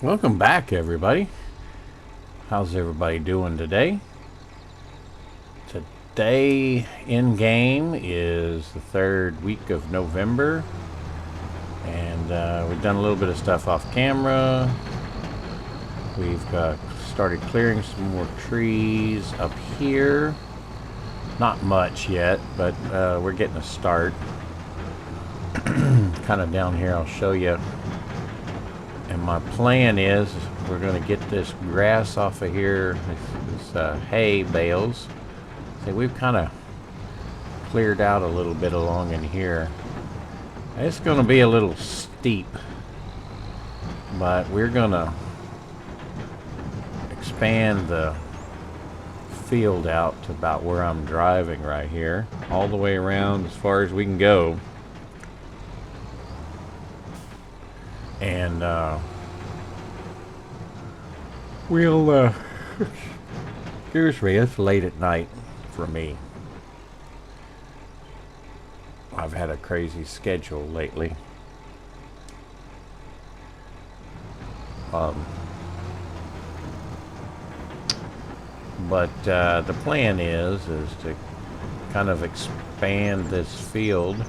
Welcome back, everybody. How's everybody doing today? Today in game is the third week of November, and we've done a little bit of stuff off camera. We've started clearing some more trees up here. Not much yet, but we're getting a start. Kind of down here, I'll show you. And my plan is we're going to get this grass off of here, this hay bales. See, we've kind of cleared out a little bit along in here. It's going to be a little steep, but we're going to expand the field out to about where I'm driving right here, all the way around as far as we can go. And we'll excuse me, it's late at night for me. I've had a crazy schedule lately. But the plan is to kind of expand this field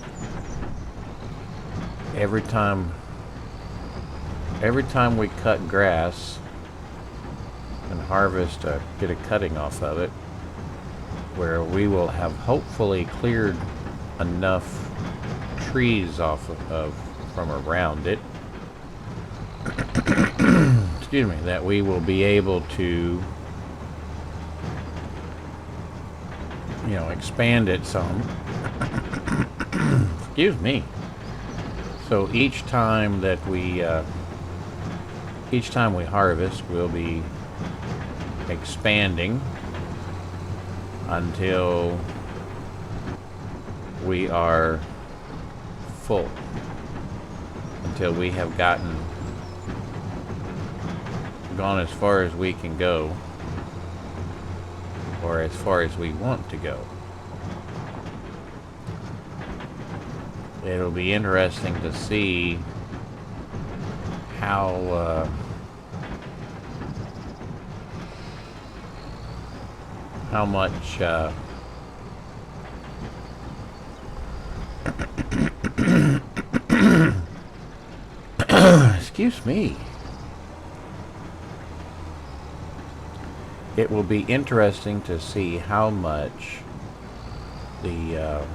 every time we cut grass and harvest, get a cutting off of it, where we will have hopefully cleared enough trees off of from around it excuse me, that we will be able to, you know, expand it some. Excuse me. So each time we harvest, we'll be expanding until we are full, until we have gone as far as we can go, or as far as we want to go. It'll be interesting to see how much excuse me. It will be interesting to see how much of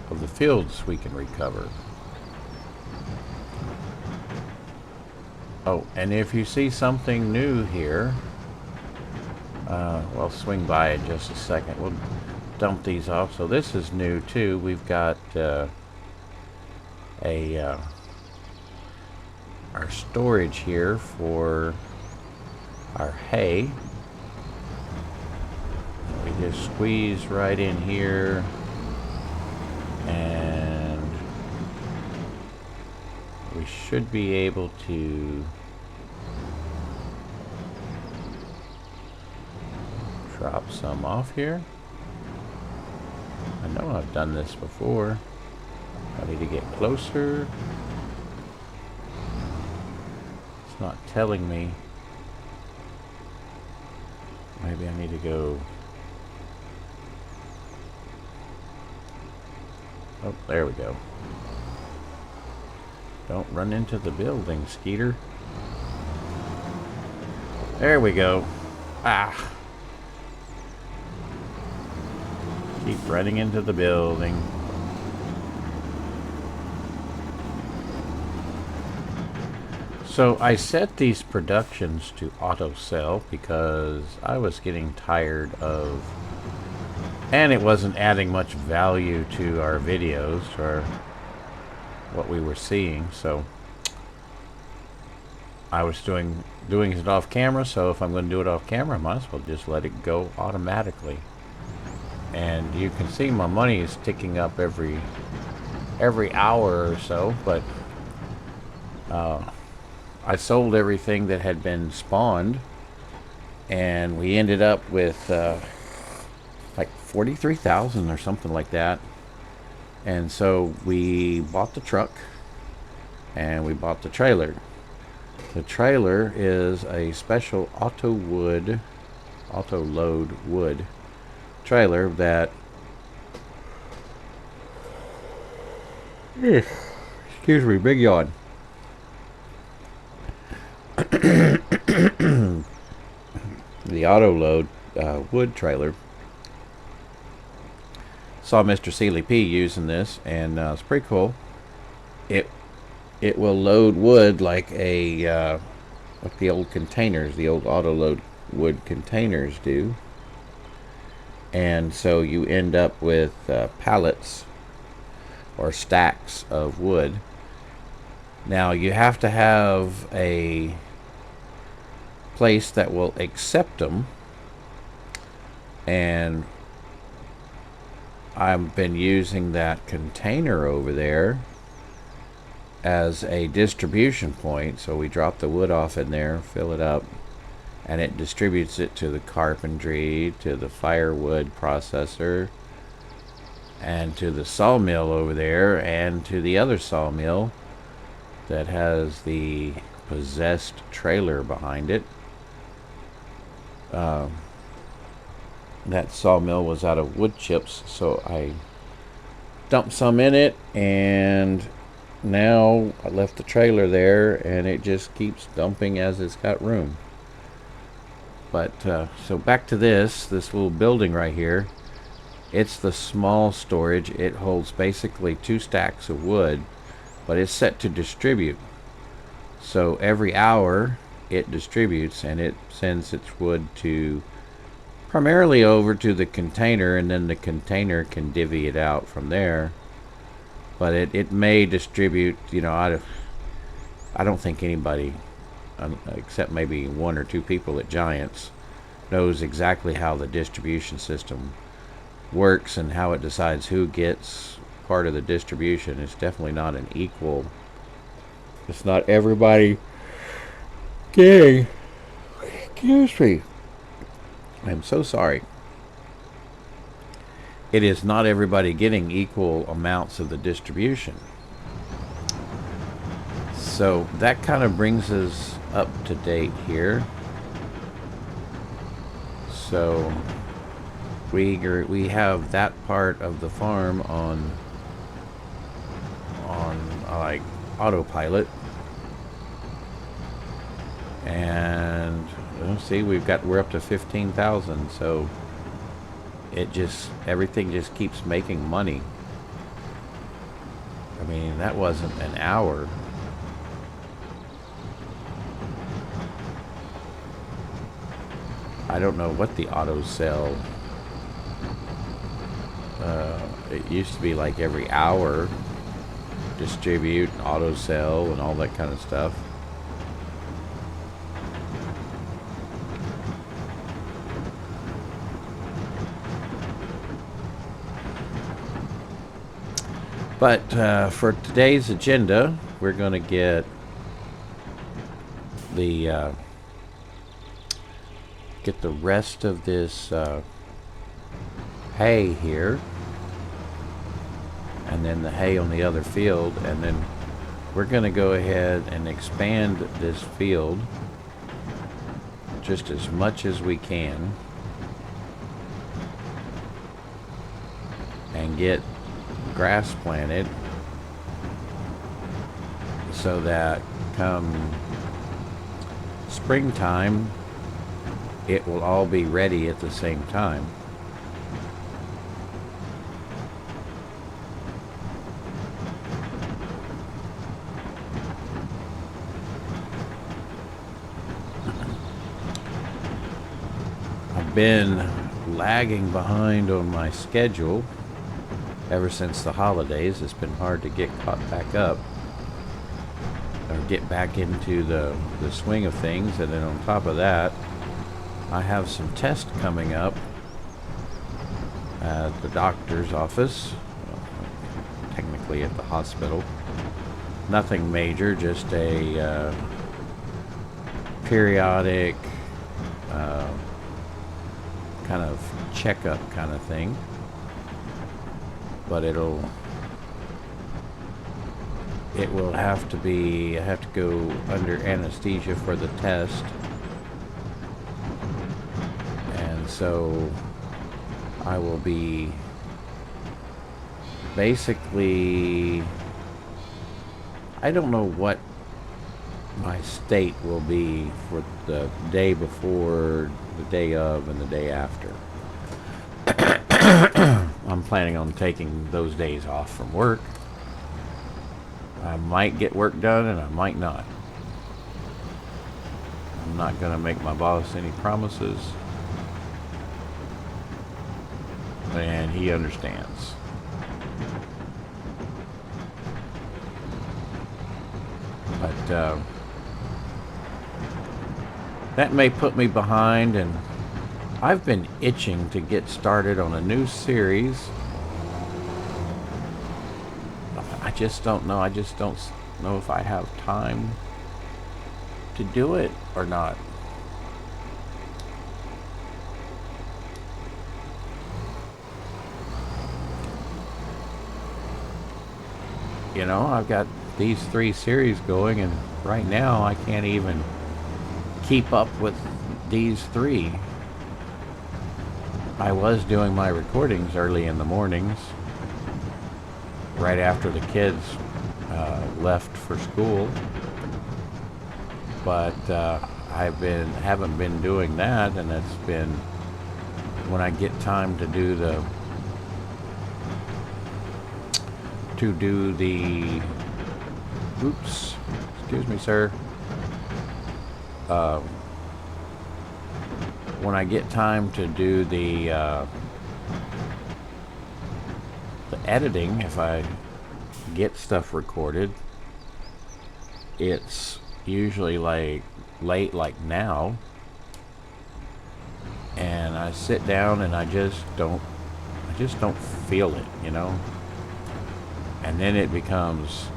the fields we can recover. Oh, and if you see something new here, well, swing by in just a second. We'll dump these off. So this is new too. We've got our storage here for our hay. We just squeeze right in here, and we should be able to drop some off here. I know I've done this before. I need to get closer. It's not telling me. Maybe I need to go. Oh, there we go. Don't run into the building, Skeeter. There we go. Ah. Keep running into the building. So I set these productions to auto sell because I was getting tired of, and it wasn't adding much value to our videos or what we were seeing. So I was doing it off camera. So if I'm going to do it off camera, I might as well just let it go automatically. And you can see my money is ticking up every hour or so, but I sold everything that had been spawned, and we ended up with like 43,000 or something like that. And so we bought the truck and we bought the trailer. The trailer is a special auto load wood trailer that, excuse me, big yawn. The auto load wood trailer. Saw Mr. Sealy P using this, and it's pretty cool. It will load wood like like the old containers, the old auto load wood containers do. And so you end up with pallets or stacks of wood. Now you have to have a place that will accept them, and I've been using that container over there as a distribution point. So we drop the wood off in there, fill it up, and it distributes it to the carpentry, to the firewood processor, and to the sawmill over there, and to the other sawmill that has the possessed trailer behind it. That sawmill was out of wood chips, so I dumped some in it, and now I left the trailer there, and it just keeps dumping as it's got room. But so back to this little building right here. It's the small storage. It holds basically 2 stacks of wood, but it's set to distribute. So every hour it distributes, and it sends its wood to primarily over to the container, and then the container can divvy it out from there. But it may distribute, I don't think anybody, except maybe 1 or 2 people at Giants, knows exactly how the distribution system works and how it decides who gets part of the distribution. It's definitely not an equal. It's not everybody getting. Excuse me. I'm so sorry. It is not everybody getting equal amounts of the distribution. So that kind of brings us up to date here. So we have that part of the farm on like autopilot, and see, we're up to 15,000. So everything just keeps making money. I mean, that wasn't an hour. I don't know what the auto sell. It used to be like every hour distribute, auto sell, and all that kind of stuff. But for today's agenda, we're going to get the rest of this hay here, and then the hay on the other field, and then we're going to go ahead and expand this field just as much as we can and get grass planted so that come springtime it will all be ready at the same time. I've been lagging behind on my schedule ever since the holidays. It's been hard to get caught back up or get back into the swing of things. And then on top of that, I have some tests coming up at the doctor's office, technically at the hospital. Nothing major, just a periodic kind of checkup kind of thing. But it will have to be, I have to go under anesthesia for the test. And so I will be basically, I don't know what my state will be for the day before, the day of, and the day after. I'm planning on taking those days off from work. I might get work done and I might not. I'm not going to make my boss any promises. And he understands. But that may put me behind, and I've been itching to get started on a new series. I just don't know. I just don't know if I have time to do it or not. You know, I've got these 3 series going, and right now I can't even keep up with these 3. I was doing my recordings early in the mornings, right after the kids left for school, but haven't been doing that, and it's been when I get time to do the oops, excuse me, sir. When I get time to do the editing, if I get stuff recorded, it's usually like late, like now, and I sit down and I just don't feel it, you know. And then it becomes,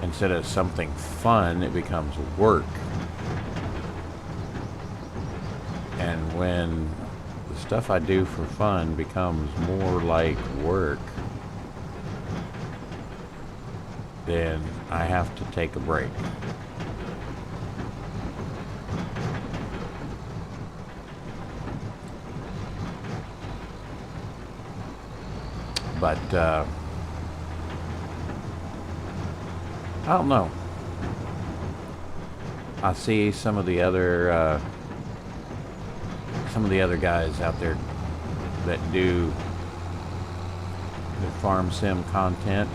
instead of something fun, it becomes work. And when the stuff I do for fun becomes more like work, then I have to take a break. But I don't know. I see some of the other guys out there that do the farm sim content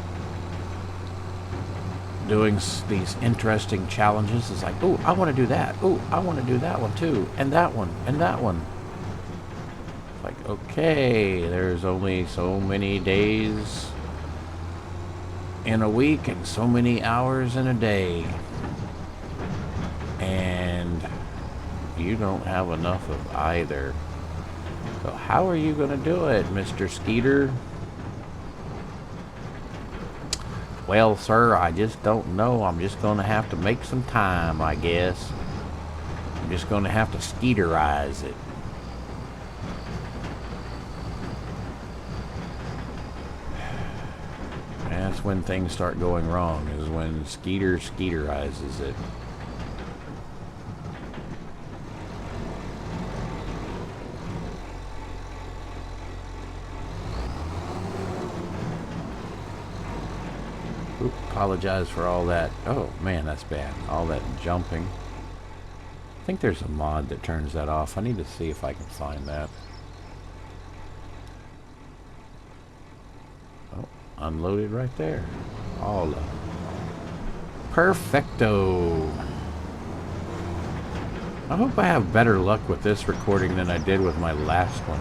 doing these interesting challenges. It's like, oh, I want to do that. Oh, I want to do that one too, and that one, and that one. It's like, okay, there's only so many days in a week and so many hours in a day, and you don't have enough of either. So how are you going to do it, Mr. Skeeter? Well, sir, I just don't know. I'm just going to have to make some time, I guess. I'm just going to have to Skeeterize it. That's when things start going wrong, is when Skeeter Skeeterizes it. Oop, apologize for all that. Oh man, that's bad. All that jumping. I think there's a mod that turns that off. I need to see if I can find that. Oh, unloaded right there. All perfecto. I hope I have better luck with this recording than I did with my last one.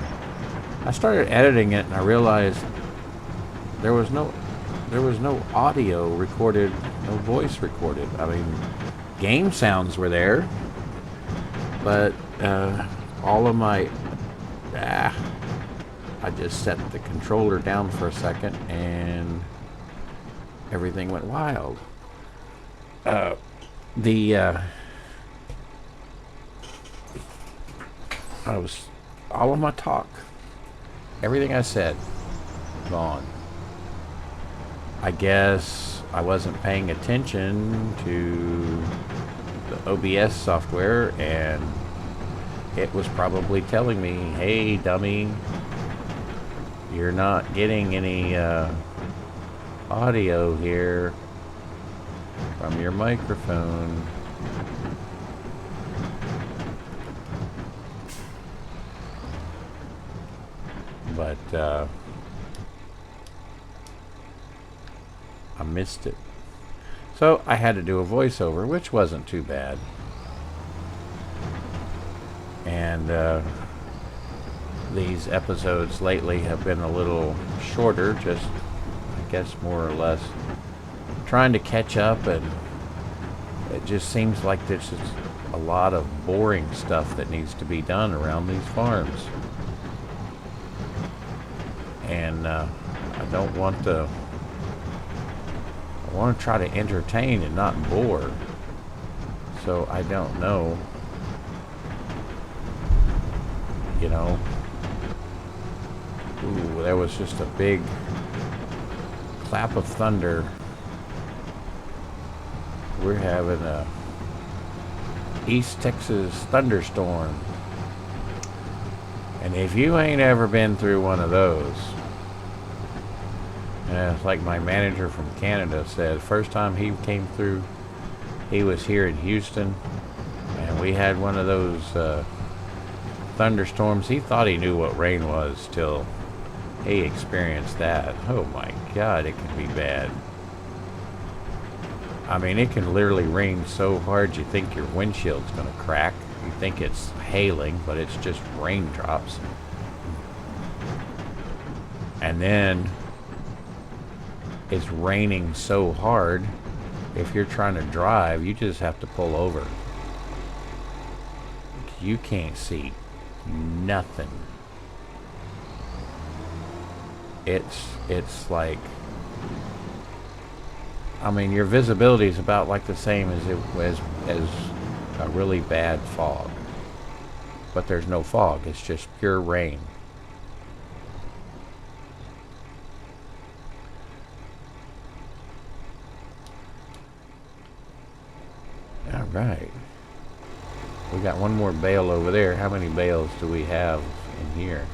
I started editing it and I realized there was no audio recorded, no voice recorded. I mean, game sounds were there, but all of my I just set the controller down for a second and everything went wild. All of my talk, everything I said, gone. I guess I wasn't paying attention to the OBS software, and it was probably telling me, hey dummy, you're not getting any audio here from your microphone. But I missed it. So I had to do a voiceover, which wasn't too bad. And these episodes lately have been a little shorter, just, I guess, more or less trying to catch up, and it just seems like there's just a lot of boring stuff that needs to be done around these farms. And I don't want to... I want to try to entertain and not bore. So I don't know. You know. Ooh, there was just a big clap of thunder. We're having a East Texas thunderstorm. And if you ain't ever been through one of those, it's like my manager from Canada said, first time he came through, he was here in Houston, and we had one of those thunderstorms. He thought he knew what rain was till he experienced that. Oh my God, it can be bad. I mean, it can literally rain so hard you think your windshield's gonna crack. You think it's hailing, but it's just raindrops. And then it's raining so hard, if you're trying to drive, you just have to pull over. You can't see nothing. It's like, I mean, your visibility is about like the same as it was as a really bad fog. But there's no fog, it's just pure rain. All right. We got one more bale over there. How many bales do we have in here?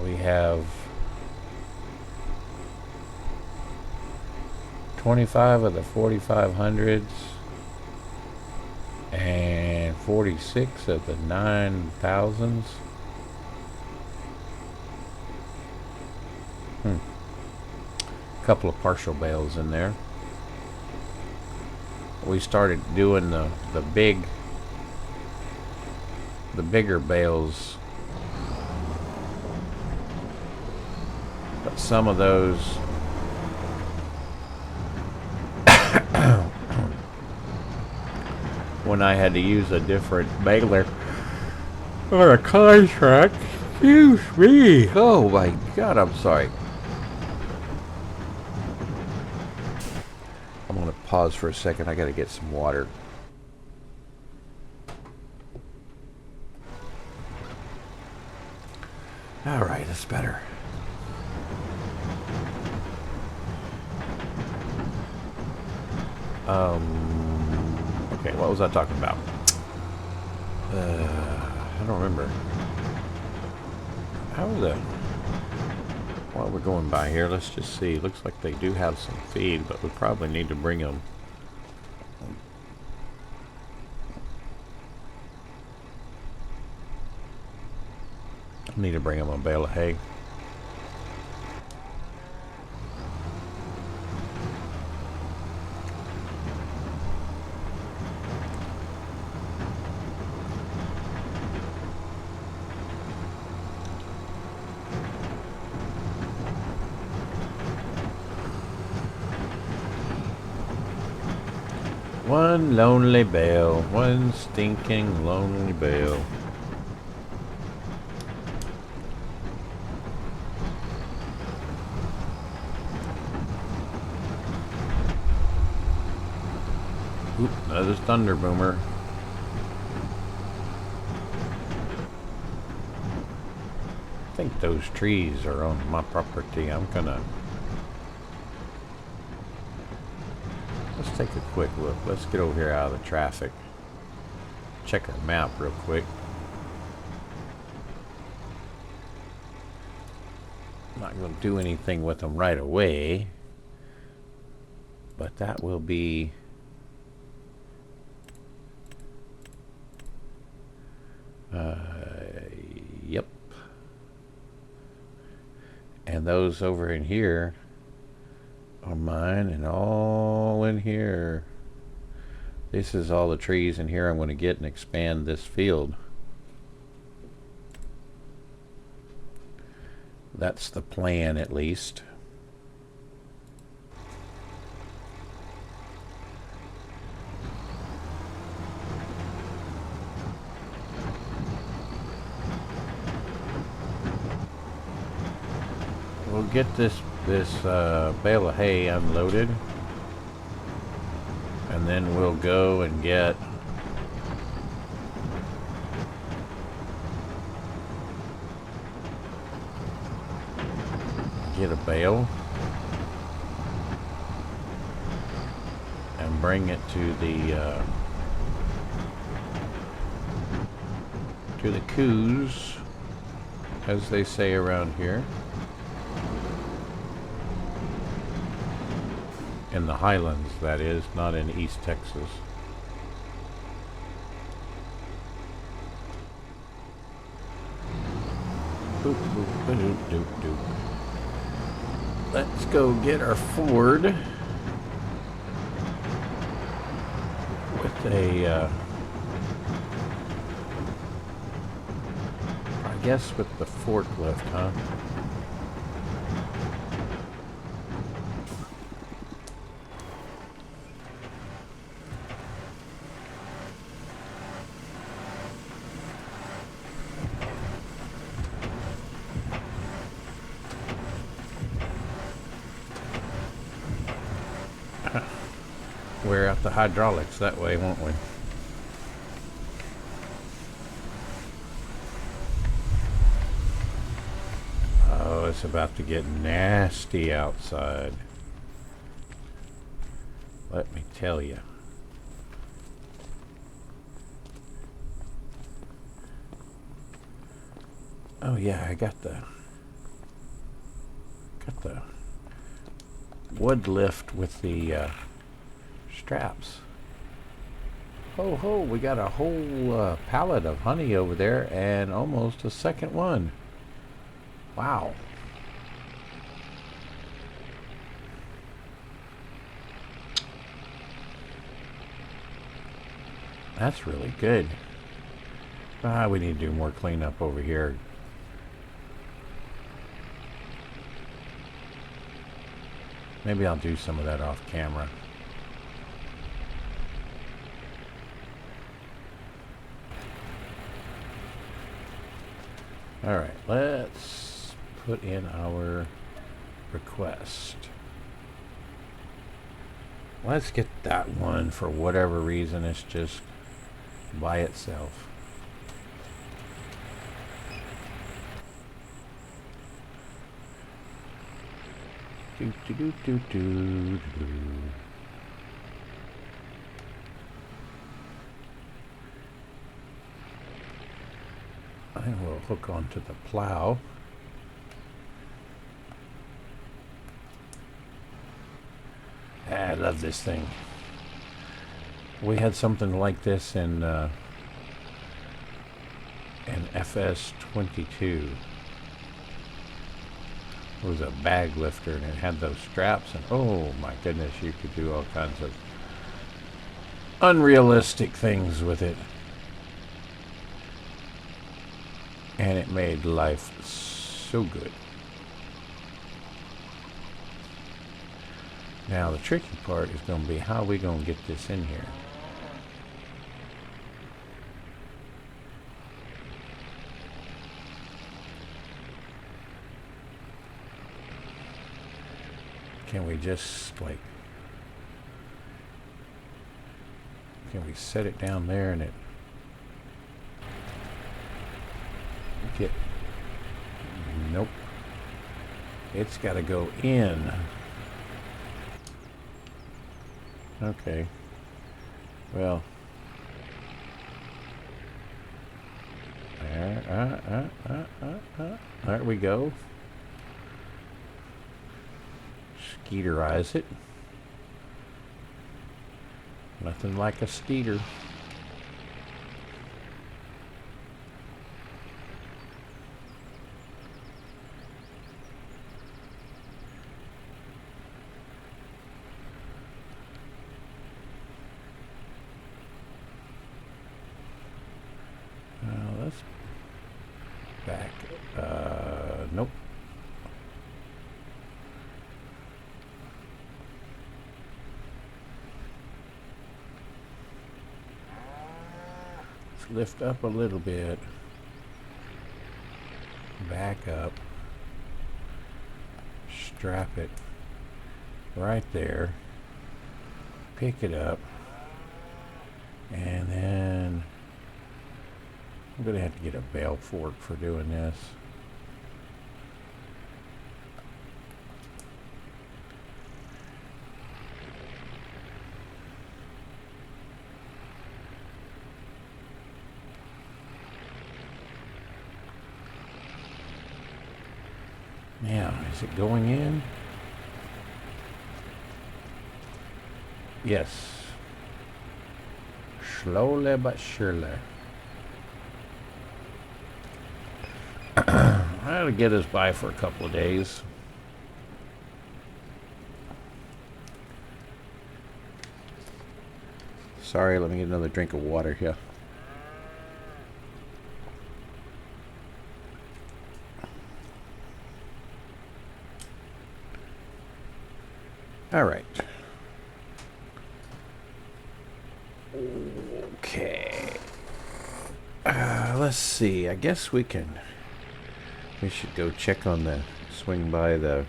We have 25 of the 4500s and 46 of the 9000s. Couple of partial bales in there. We started doing the bigger bales, but some of those when I had to use a different baler on a contract. Excuse me. Oh my God, I'm sorry. I'm going to pause for a second. I got to get some water. All right, that's better. Okay, what was I talking about? I don't remember. While we're going by here, let's just see. Looks like they do have some feed, but we probably need to bring them. Need to bring them a bale of hay. One lonely bale, one stinking lonely bale. Oop, another thunder boomer. those trees are on my property. I'm gonna... Let's take a quick look. Let's get over here out of the traffic. Check our map real quick. I'm not going to do anything with them right away, but that will be yep. And those over in here are mine, and all in here, this is all the trees in here I'm going to get and expand this field. That's the plan, at least. We'll get this bale of hay unloaded, and then we'll go and get a bale and bring it to the coos, as they say around here in the Highlands, that is, not in East Texas. Boop, boop, ba-doop, doop, doop. Let's go get our Ford with a, I guess with the forklift, huh? Wear out the hydraulics that way, won't we? Oh, it's about to get nasty outside. Let me tell you. Oh yeah, I got the wood lift with the straps. Ho ho, we got a whole pallet of honey over there and almost a second one. Wow. That's really good. We need to do more cleanup over here. Maybe I'll do some of that off camera. All right, let's put in our request. Let's get that one. For whatever reason, it's just by itself. Do, do, do, do, do, do. I will hook onto the plow. I love this thing. We had something like this in FS22. It was a bag lifter, and it had those straps, and oh my goodness, you could do all kinds of unrealistic things with it. And it made life so good. Now the tricky part is going to be, how are we going to get this in here? Can we just, like, can we set it down there and it get, nope. It's got to go in. Okay. Well. There we go. Skeeterize it. Nothing like a Skeeter. Let's back. Nope. Let's lift up a little bit. Back up. Strap it right there. Pick it up. And then I'm going to have to get a bale fork for doing this. Now, is it going in? Yes. Slowly but surely. That'll get us by for a couple of days. Sorry, let me get another drink of water here. All right. Okay. Let's see. I guess we should go check on swing by the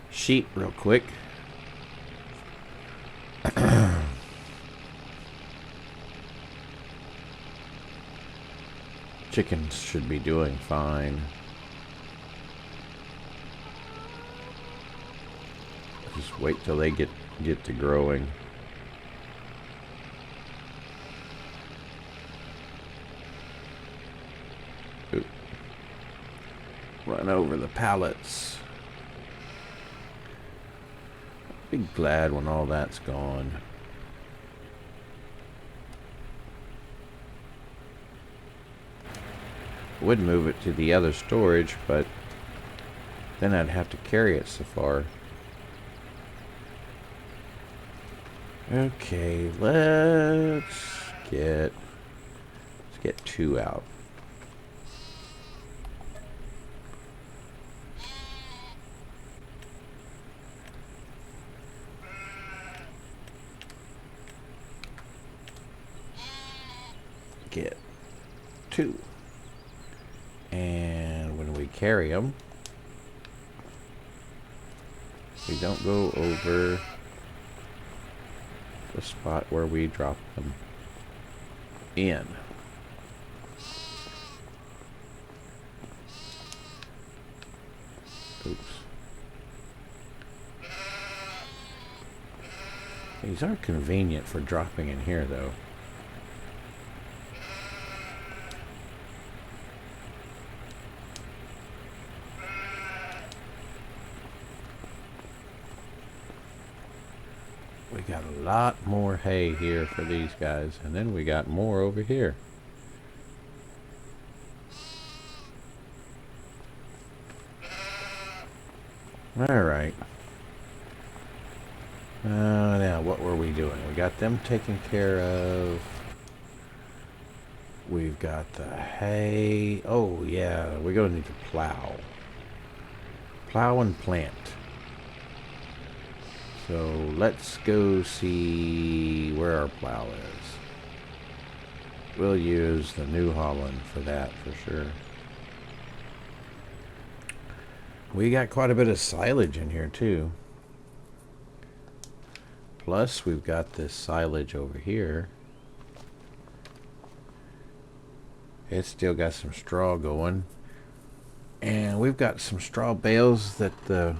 sheep real quick. Chickens should be doing fine. Just wait till they get to growing. Oop. Run over the pallets. Be glad when all that's gone. Would move it to the other storage, but then I'd have to carry it so far. Okay, let's get 2 out. Get 2. And when we carry them, we don't go over the spot where we drop them in. Oops. These aren't convenient for dropping in here, though. We got a lot more hay here for these guys, and then we got more over here. Alright. Now, what were we doing? We got them taken care of. We've got the hay. Oh, yeah, we're going to need to plow. Plow and plant. So let's go see where our plow is. We'll use the New Holland for that for sure. We got quite a bit of silage in here too. Plus we've got this silage over here. It's still got some straw going. And we've got some straw bales that the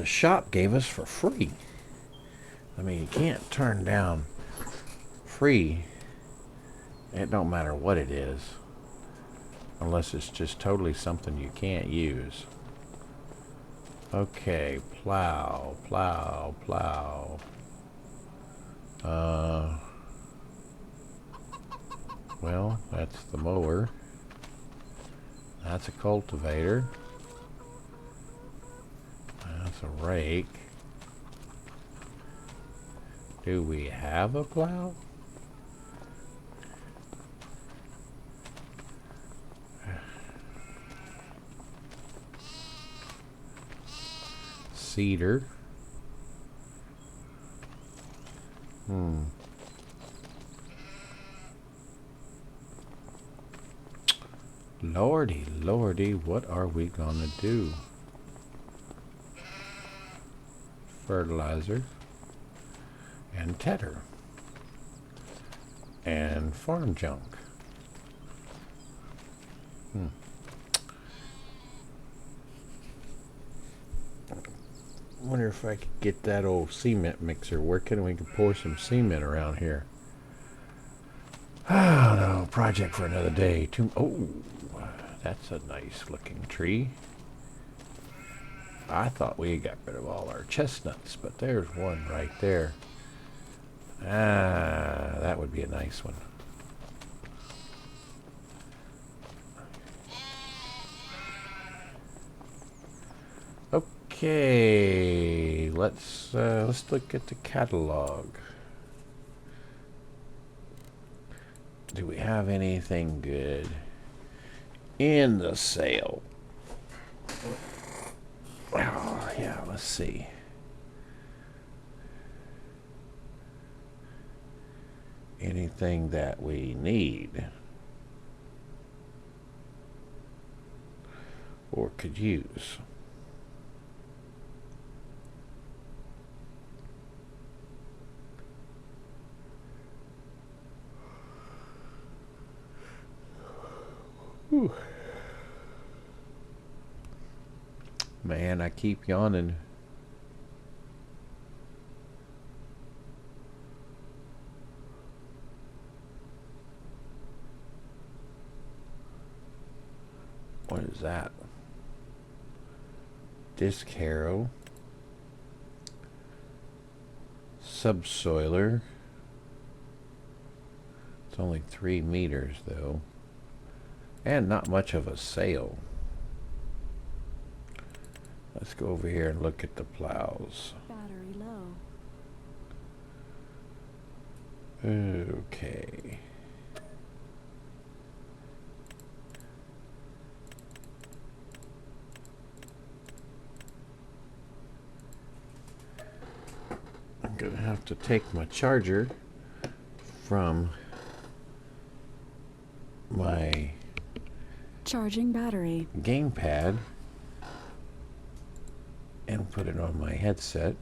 shop gave us for free. I mean, you can't turn down free. It don't matter what it is, unless it's just totally something you can't use. Okay, plow, plow, plow. Well, that's the mower. That's a cultivator. That's a rake. Do we have a plow? Cedar. Lordy, lordy, what are we gonna do? Fertilizer. And tedder. And farm junk. Wonder if I could get that old cement mixer working. We can pour some cement around here. Oh no, project for another day. Oh, that's a nice looking tree. I thought we got rid of all our chestnuts, but there's one right there. Ah, that would be a nice one. Okay, let's look at the catalog. Do we have anything good in the sale? Oh, yeah, let's see. Anything that we need or could use. Whew. Man, I keep yawning. What is that? Disc harrow. Subsoiler. It's only 3 meters though. And not much of a sale. Let's go over here and look at the plows. Battery low. Okay. I'm gonna have to take my charger from my Charging battery. gamepad and put it on my headset.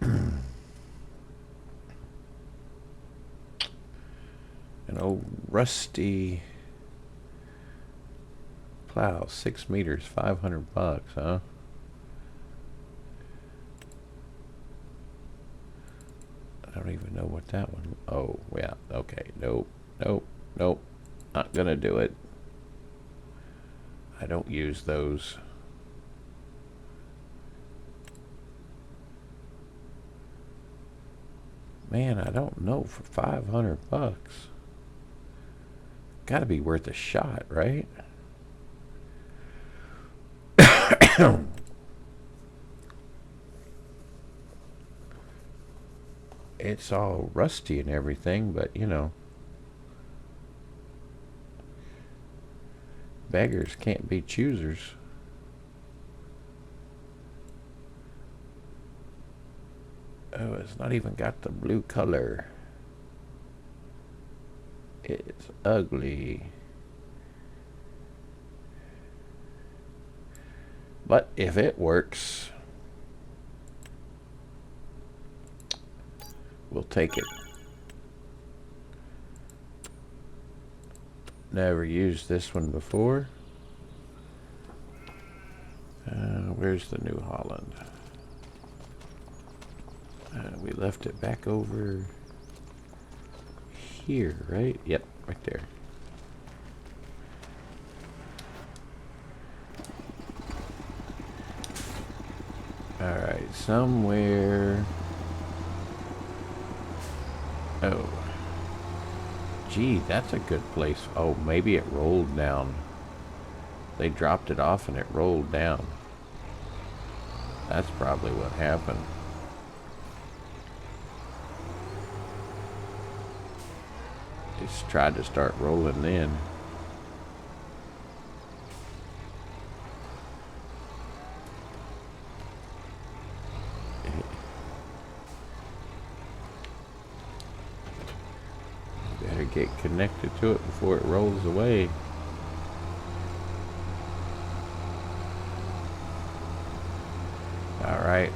An old rusty plow, 6 meters, $500, huh? I don't even know what that one. Oh, yeah. Okay. Nope. Nope. Nope. Not gonna do it. I don't use those. Man, I don't know, for $500. Gotta be worth a shot, right? It's all rusty and everything, but you know, beggars can't be choosers. Oh, it's not even got the blue color. It's ugly. But if it works, we'll take it. Never used this one before. Where's the New Holland? We left it back over here, right? Yep, right there. Alright, somewhere... Oh. Gee, that's a good place. Oh, maybe it rolled down. They dropped it off and it rolled down. That's probably what happened. Just tried to start rolling in. Better get connected to it before it rolls away. Alright.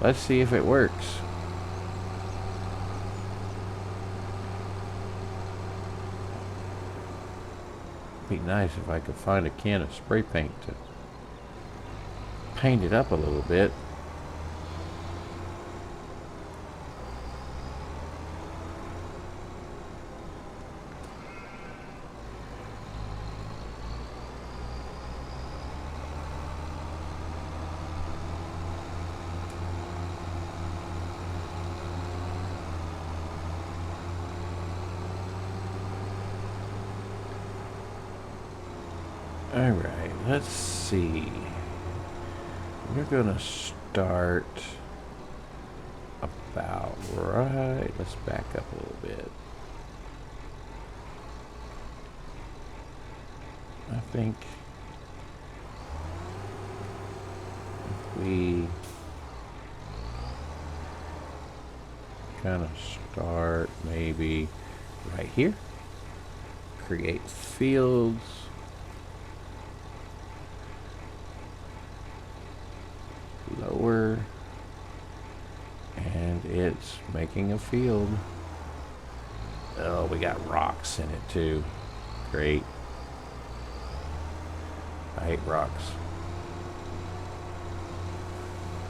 Let's see if it works. Be nice if I could find a can of spray paint to paint it up a little bit. Alright, let's see. We're gonna start about right. Let's back up a little bit. I think if we kind of start maybe right here. Create fields. Lower, and it's making a field. Oh, we got rocks in it too. Great. I hate rocks.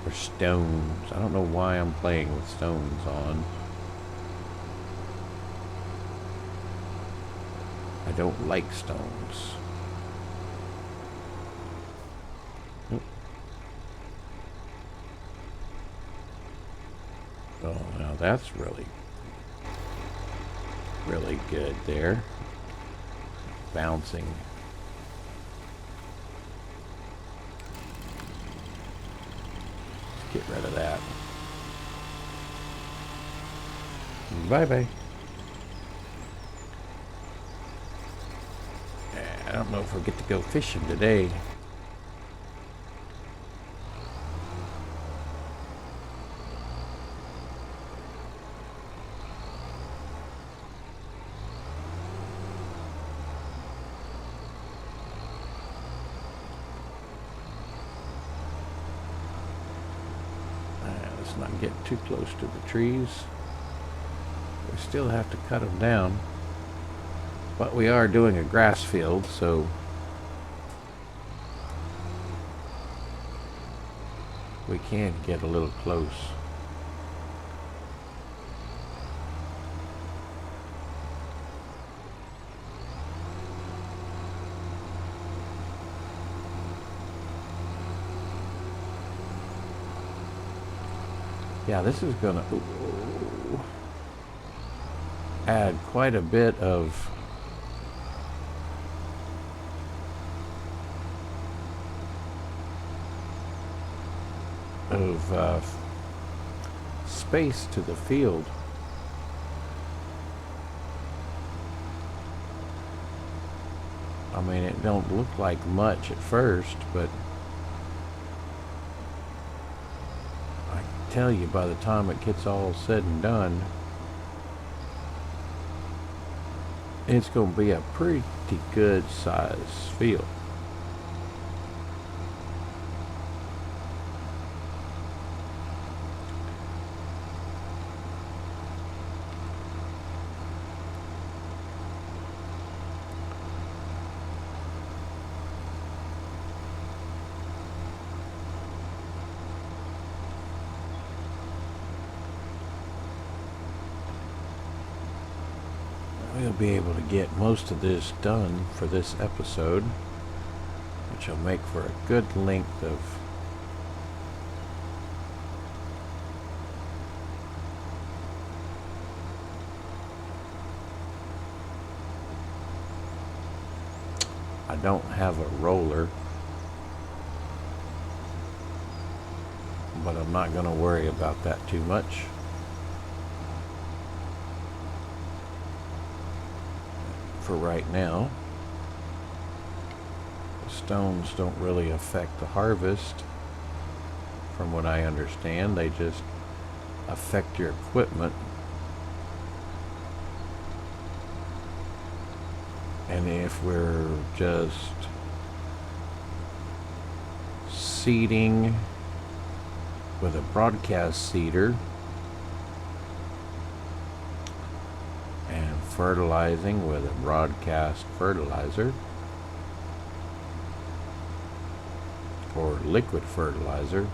Or stones. I don't know why I'm playing with stones on. I don't like stones. Oh, now that's really good there. Bouncing. Let's get rid of that. Bye-bye. I don't know if we'll get to go fishing today. Let's not get too close to the trees. We still have to cut them down. But we are doing a grass field, so we can get a little close. Yeah, this is gonna add quite a bit of space to the field. I mean, it don't look like much at first, but I tell you, by the time it gets all said and done, it's going to be a pretty good size field. we'll be able to get most of this done for this episode, which will make for a good length of I don't have a roller, but I'm not going to worry about that too much. For right now, the stones don't really affect the harvest, from what I understand. They just affect your equipment. And if we're just seeding with a broadcast seeder and fertilizing with a broadcast fertilizer or liquid fertilizer,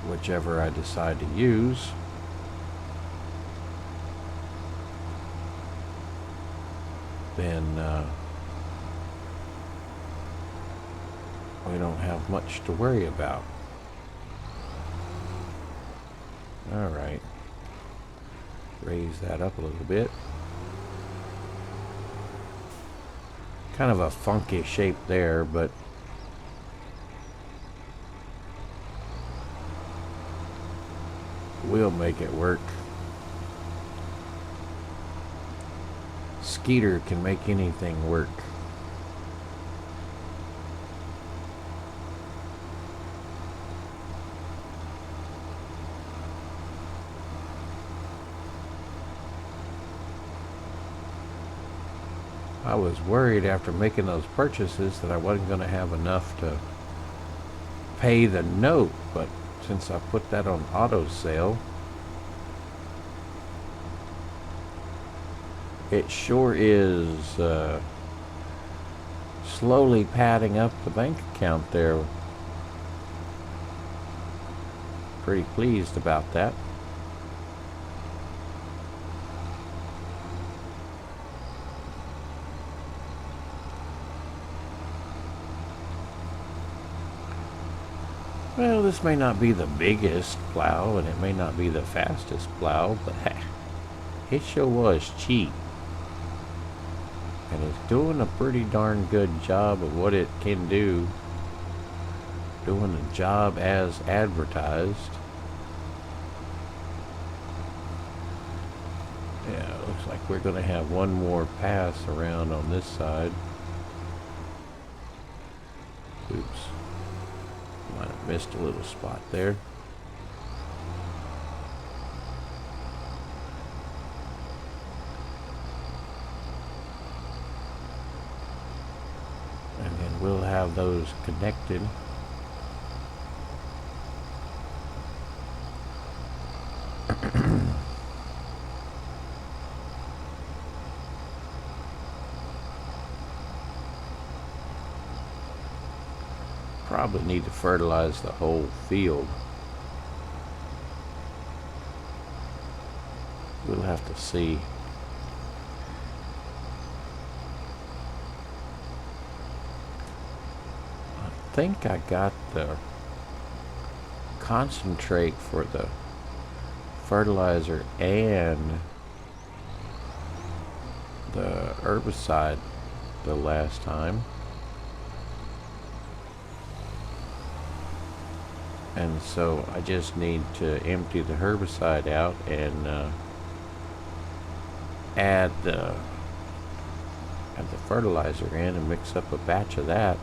whichever I decide to use, then we don't have much to worry about. All right, raise that up a little bit. Kind of a funky shape there, but we'll make it work. Skeeter can make anything work. I was worried after making those purchases that I wasn't going to have enough to pay the note, but since I put that on auto sale, it sure is slowly padding up the bank account there. Pretty pleased about that. Well, this may not be the biggest plow, and it may not be the fastest plow, but hey, it sure was cheap. And it's doing a pretty darn good job of what it can do. Doing the job as advertised. Yeah, it looks like we're going to have one more pass around on this side. Oops. Might have missed a little spot there. And then we'll have those connected. Probably need to fertilize the whole field. We'll have to see. I think I got the concentrate for the fertilizer and the herbicide the last time. And so I just need to empty the herbicide out and add the fertilizer in and mix up a batch of that.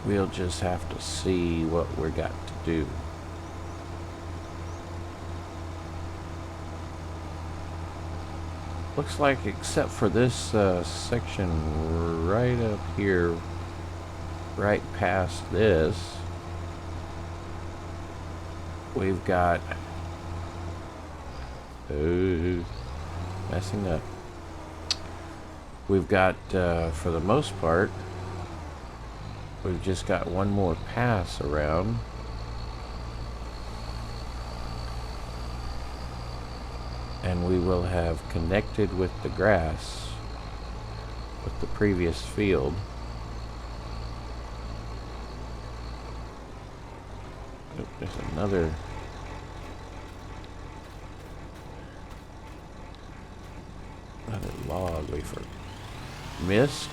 We'll just have to see what we got to do. looks like except for this section right up here, right past this, we've got messing up. We've got for the most part, we've just got one more pass around. And we will have connected with the grass with the previous field. Oh, there's another log we missed.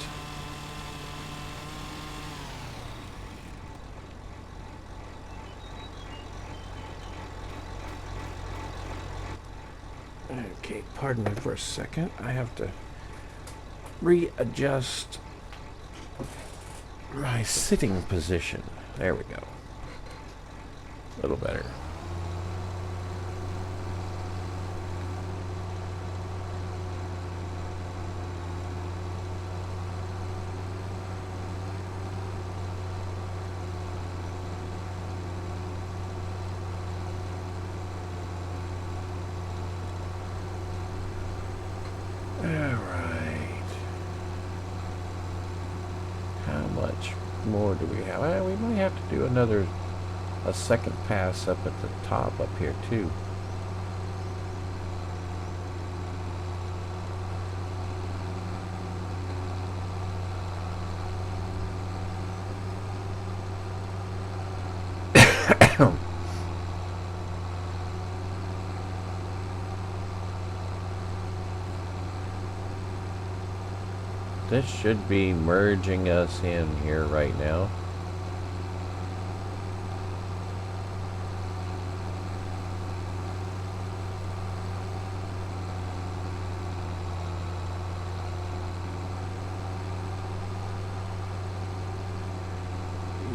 Okay, pardon me for a second. I have to readjust my sitting position. There we go. A little better. More do we have? We might have to do a second pass up at the top up here too. This should be merging us in here right now.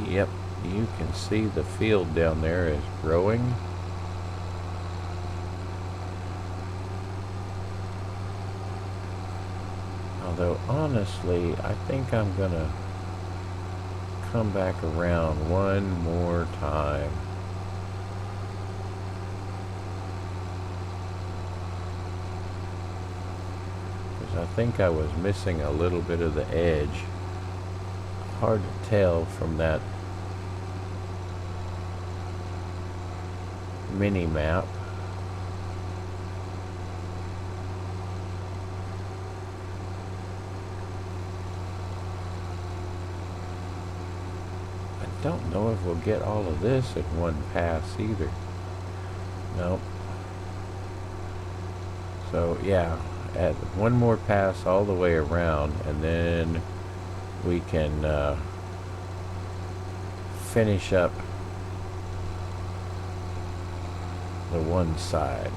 Yep, you can see the field down there is growing. Although, honestly, I think I'm gonna come back around one more time. Because I think I was missing a little bit of the edge. Hard to tell from that mini map. Don't know if we'll get all of this in one pass either. Nope. So yeah, add one more pass all the way around, and then we can finish up the one side.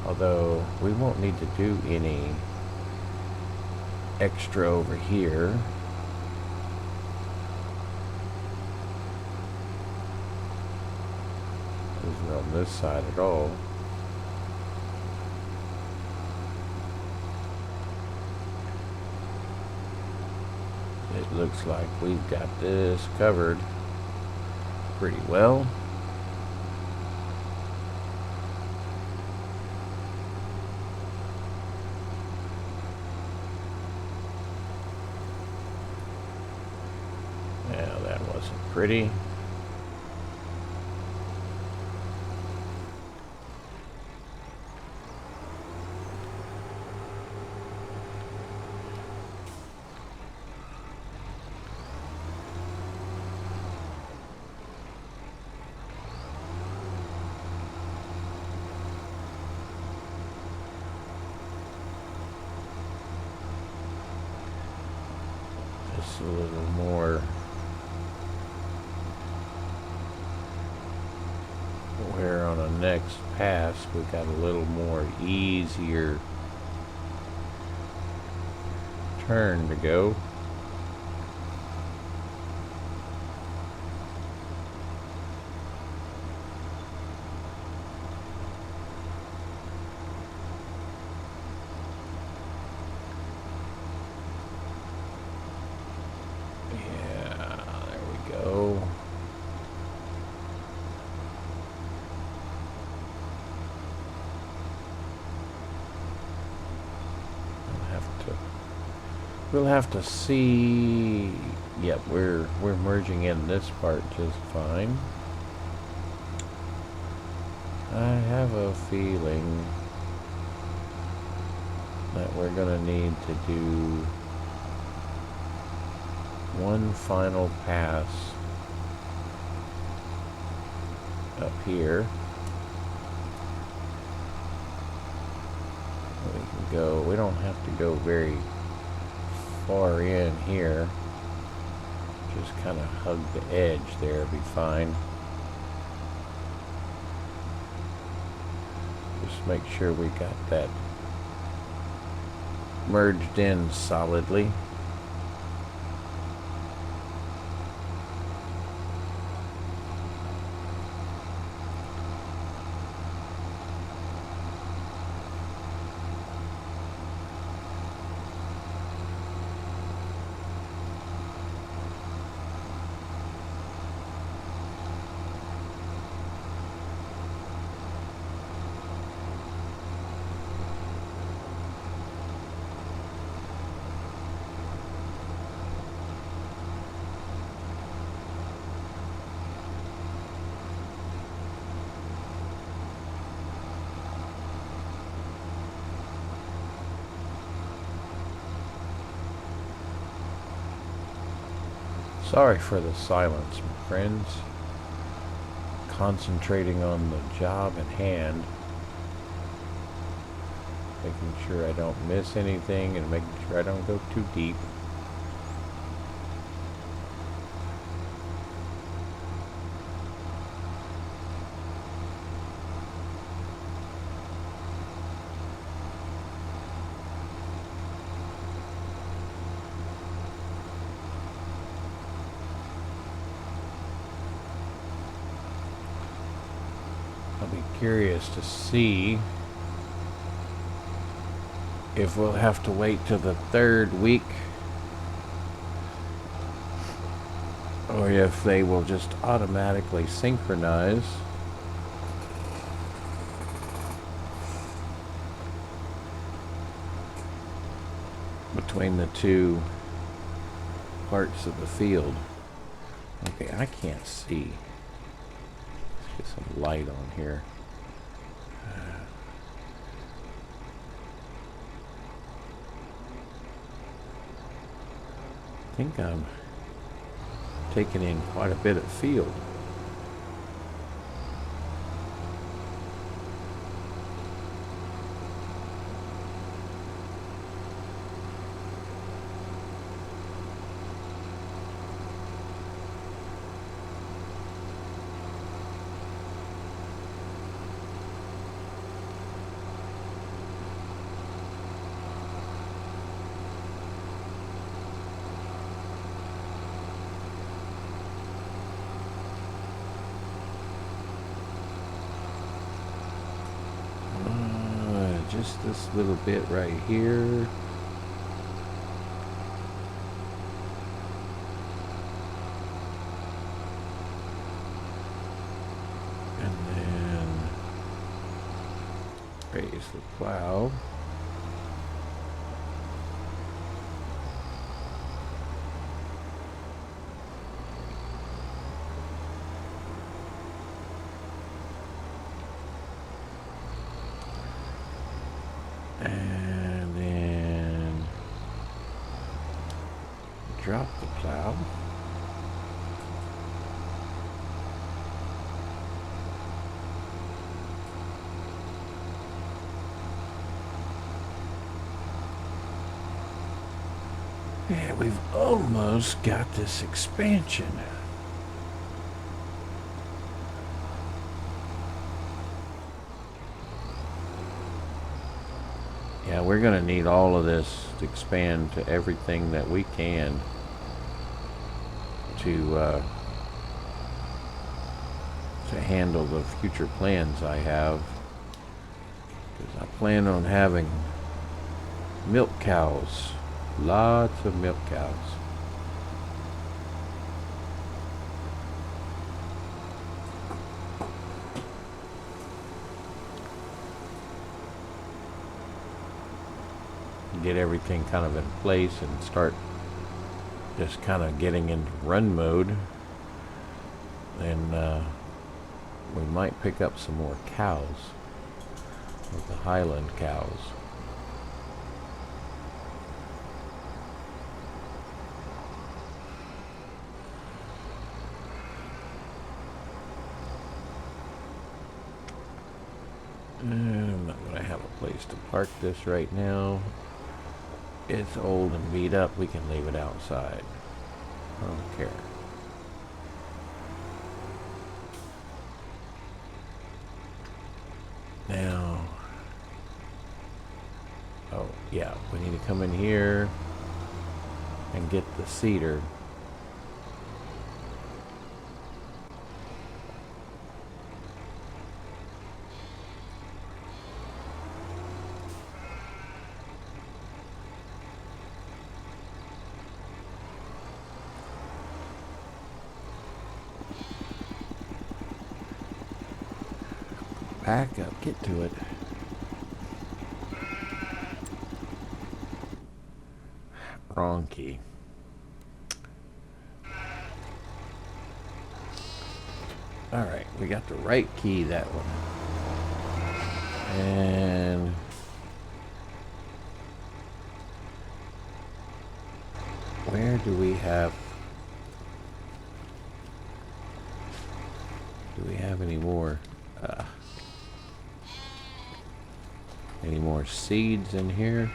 Although we won't need to do any extra over here. On this side at all. It looks like we've got this covered pretty well. Now that wasn't pretty. A little more where on the next pass we got a little more easier turn to go. We'll have to see. Yep, we're merging in this part just fine. I have a feeling that we're gonna need to do one final pass up here. We can go, we don't have to go very far in here. Just kind of hug the edge there, be fine. Just make sure we got that merged in solidly. Sorry for the silence, my friends. Concentrating on the job at hand. Making sure I don't miss anything and making sure I don't go too deep. I'll be curious to see if we'll have to wait till the 3rd week or if they will just automatically synchronize. Between the two parts of the field. Okay, I can't see. Let's get some light on here. I think I'm taking in quite a bit of field. Just this little bit right here. And then raise the plow. And then drop the plow. And we've almost got this expansion. Yeah, we're going to need all of this to expand to everything that we can to handle the future plans I have. Because I plan on having milk cows, lots of milk cows. get everything kind of in place and start just kind of getting into run mode, then we might pick up some more cows with the Highland cows. And I'm not going to have a place to park this right now. It's old and beat up. We can leave it outside. I don't care. Now, oh yeah, we need to come in here and get the cedar. Back up, get to it. Wrong key. Alright, we got the right key, that one. And where do we have any more seeds in here?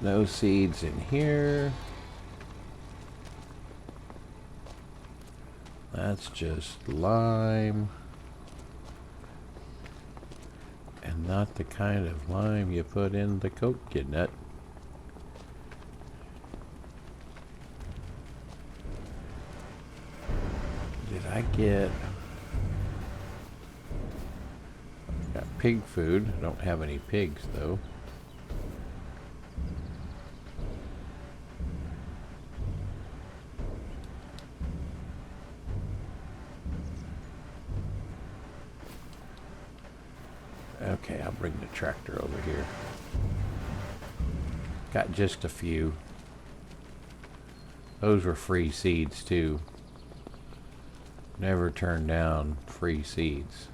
No seeds in here. That's just lime. And not the kind of lime you put in the coconut. Did I get... Got pig food. I don't have any pigs though. Okay, I'll bring the tractor over here. Got just a few. Those were free seeds too. Never turn down free seeds.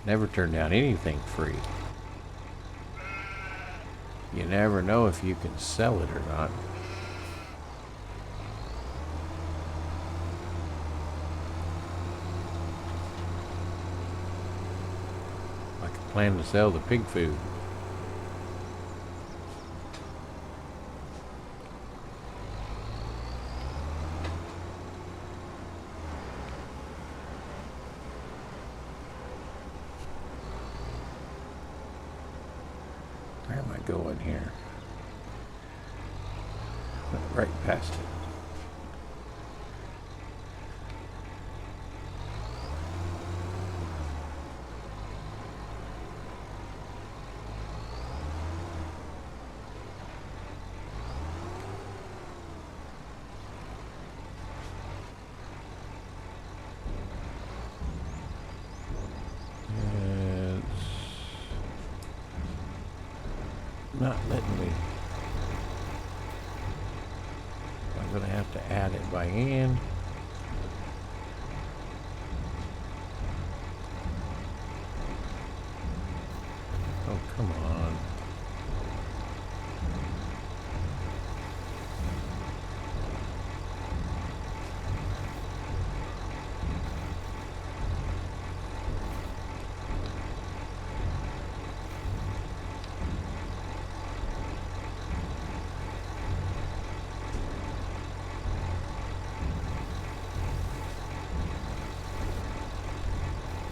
Never turn down anything free. You never know if you can sell it or not. I can plan to sell the pig food. Where am I going here? Right past it. Not letting me. I'm gonna have to add it by hand. Oh, come on.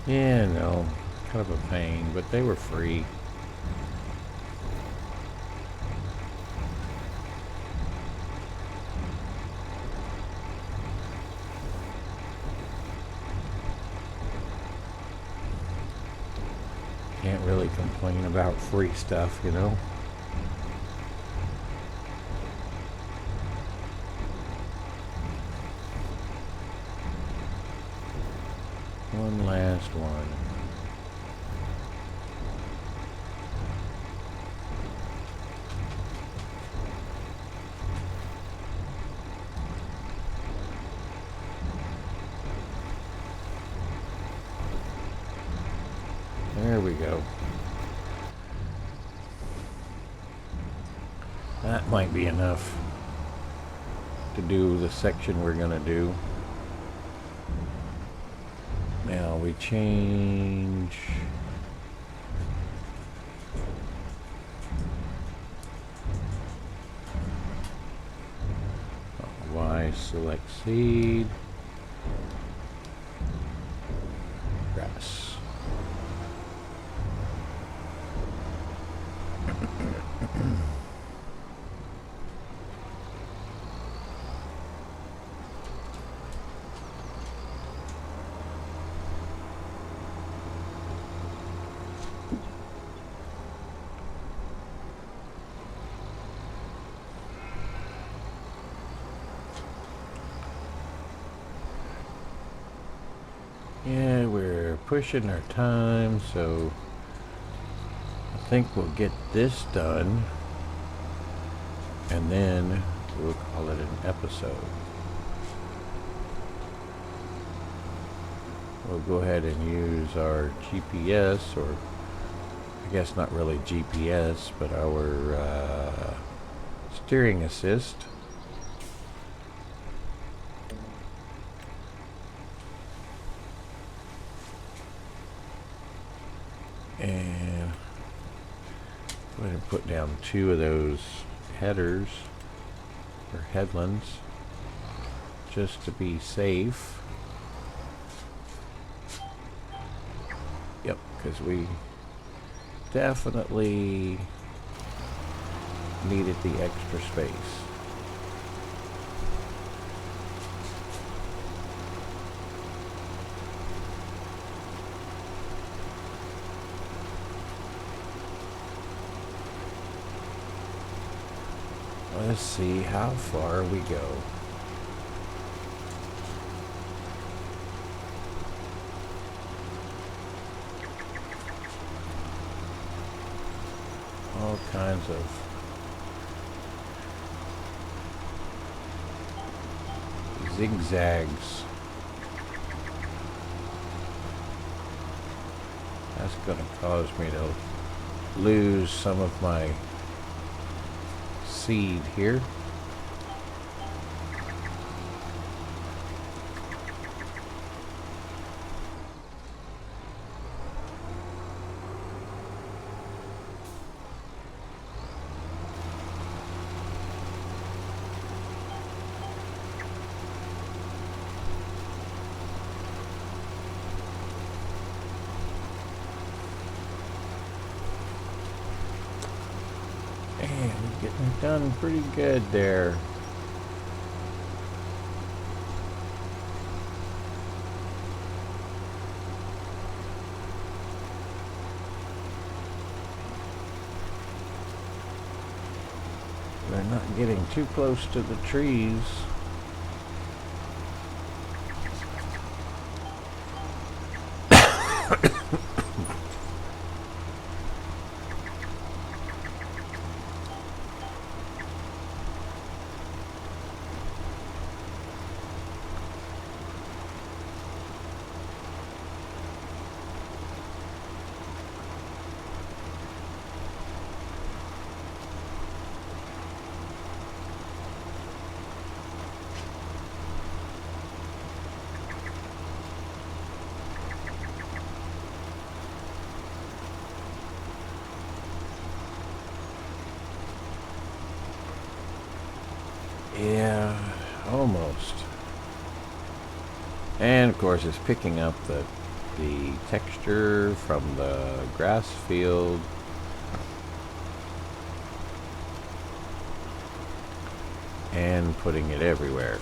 Yeah, no, kind of a pain, but they were free. Can't really complain about free stuff, you know? One last one. go. That might be enough to do the section we're gonna do. Now we change. Y, select seed. Grass. Yeah, we're pushing our time, so I think we'll get this done, and then we'll call it an episode. We'll go ahead and use our GPS, or I guess not really GPS, but our steering assist. And go ahead and put down 2 of those headers or headlands just to be safe. Yep, because we definitely needed the extra space. Let's see how far we go. All kinds of zigzags. That's going to cause me to lose some of my seed here. And we're getting it done pretty good there. We're not getting too close to the trees. Yeah, almost. And of course it's picking up the texture from the grass field. And putting it everywhere.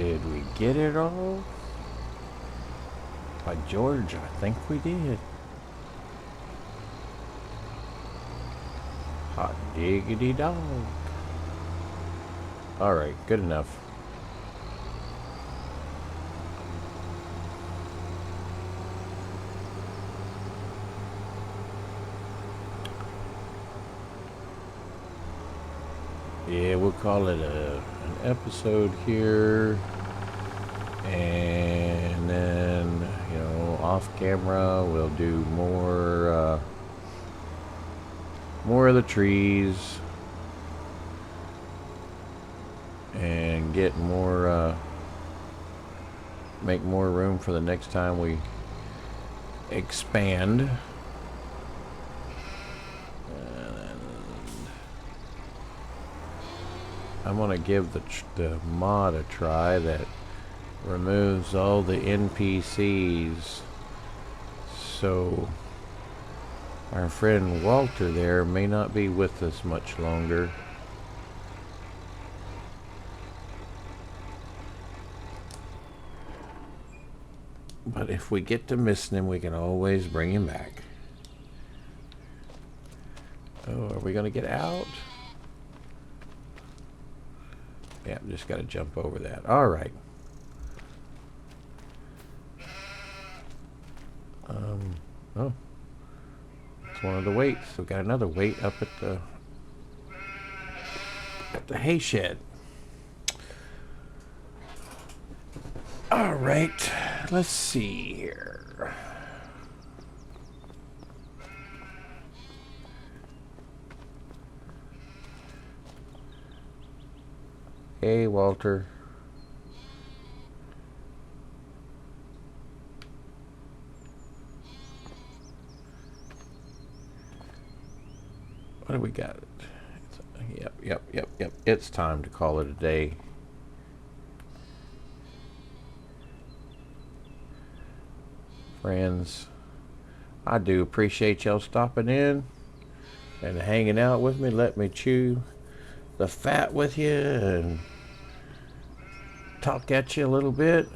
Did we get it all? By George, I think we did. Hot diggity dog. Alright, good enough. Yeah, we'll call it an episode here. And then, you know, off camera, we'll do more of the trees. And get more, make more room for the next time we expand. I'm gonna give the mod a try that removes all the NPCs, so our friend Walter there may not be with us much longer. But if we get to missing him, we can always bring him back. Oh, are we gonna get out? Yeah, just gotta jump over that. All right. Oh, it's one of the weights. We got another weight up at the hay shed. All right, let's see here. Hey, Walter. What do we got? Yep. It's time to call it a day. Friends, I do appreciate y'all stopping in and hanging out with me. Let me chew the fat with you and talk at you a little bit.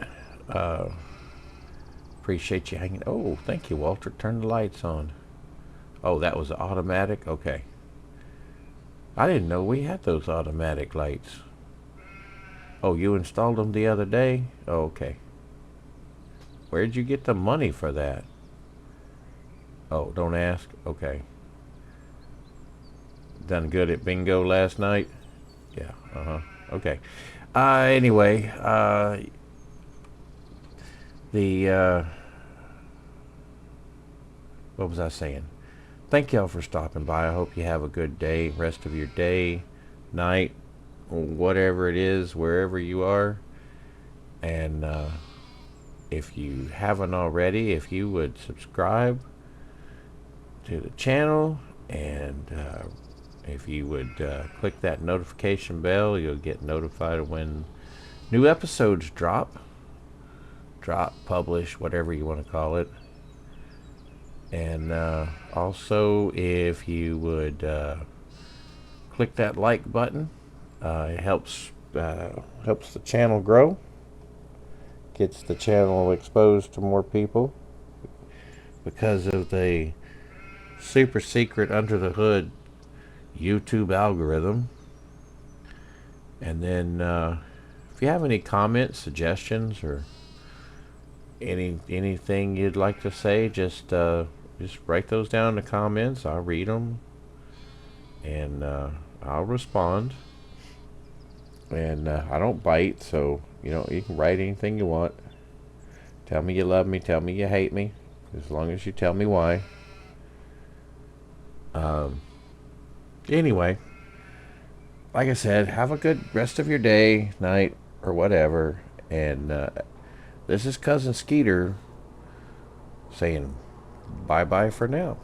Appreciate you hanging. Oh, thank you, Walter. Turn the lights on. Oh, that was automatic? Okay. I didn't know we had those automatic lights. Oh, you installed them the other day? Oh, okay. Where'd you get the money for that? Oh, don't ask? Okay. Done good at bingo last night? Yeah, okay. Anyway, what was I saying? Thank y'all for stopping by. I hope you have a good day, rest of your day, night, whatever it is, wherever you are. And if you haven't already, if you would subscribe to the channel, and if you would click that notification bell, you'll get notified when new episodes drop, publish, whatever you want to call it. And also, if you would click that like button, it helps the channel grow, gets the channel exposed to more people because of the super secret under the hood YouTube algorithm. And then if you have any comments, suggestions, or anything you'd like to say, just write those down in the comments. I'll read them and I'll respond. And I don't bite, so you can write anything you want. Tell me you love me, tell me you hate me, as long as you tell me why. Anyway, like I said, have a good rest of your day, night, or whatever. And this is Cousin Skeeter saying bye-bye for now.